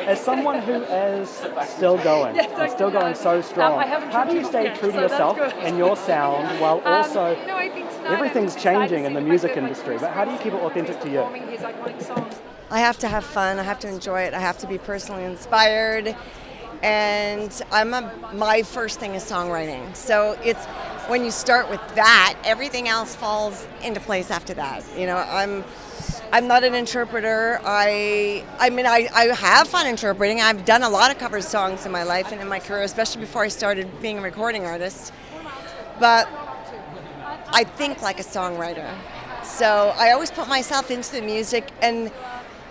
As someone who is still going, and still going so strong, how do you stay true to yourself and your sound while also everything's changing in the music industry, but how do you keep it authentic to you? I have to have fun, I have to enjoy it, I have to be personally inspired, and my first thing is songwriting. So it's when you start with that, everything else falls into place after that. You know, I'm not an interpreter. I have fun interpreting. I've done a lot of cover songs in my life and in my career, especially before I started being a recording artist. But I think like a songwriter. So I always put myself into the music, and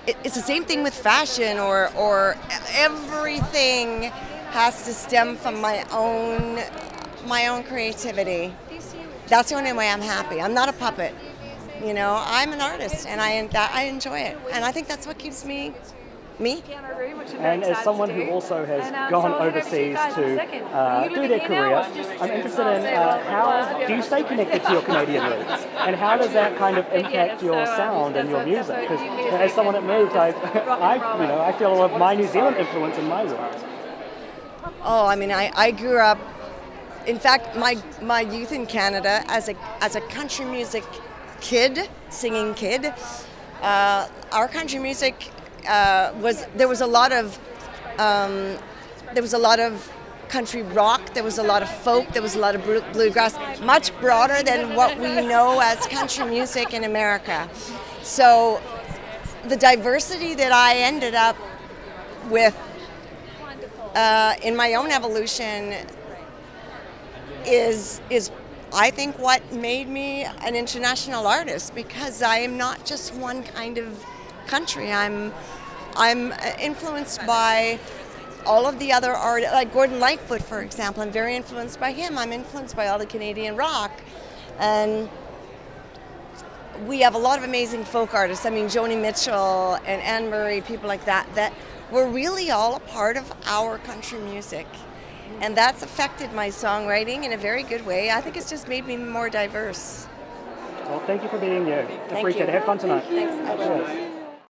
it's the same thing with fashion or everything has to stem from my own creativity. That's the only way I'm happy. I'm not a puppet. You know, I'm an artist, and I enjoy it, and I think that's what keeps me. And as someone who also has gone overseas to do their career, I'm interested in how do you stay connected to your Canadian roots, and how does that kind of impact your sound and your music? Because as someone that moved, I feel a lot of my New Zealand influence in my work. Oh, I mean, I grew up. In fact, my youth in Canada as a country music kid, singing kid, our country music there was a lot of country rock, there was a lot of folk, there was a lot of bluegrass, much broader than what we know as country music in America. So the diversity that I ended up with in my own evolution is I think what made me an international artist, because I am not just one kind of country. I'm influenced by all of the other art, like Gordon Lightfoot, for example. I'm very influenced by him. I'm influenced by all the Canadian rock, and we have a lot of amazing folk artists. I mean, Joni Mitchell and Anne Murray, people like that were really all a part of our country music. And that's affected my songwriting in a very good way. I think it's just made me more diverse. Well, thank you for being you. Thank Appreciate you. it. Have fun tonight. Thanks.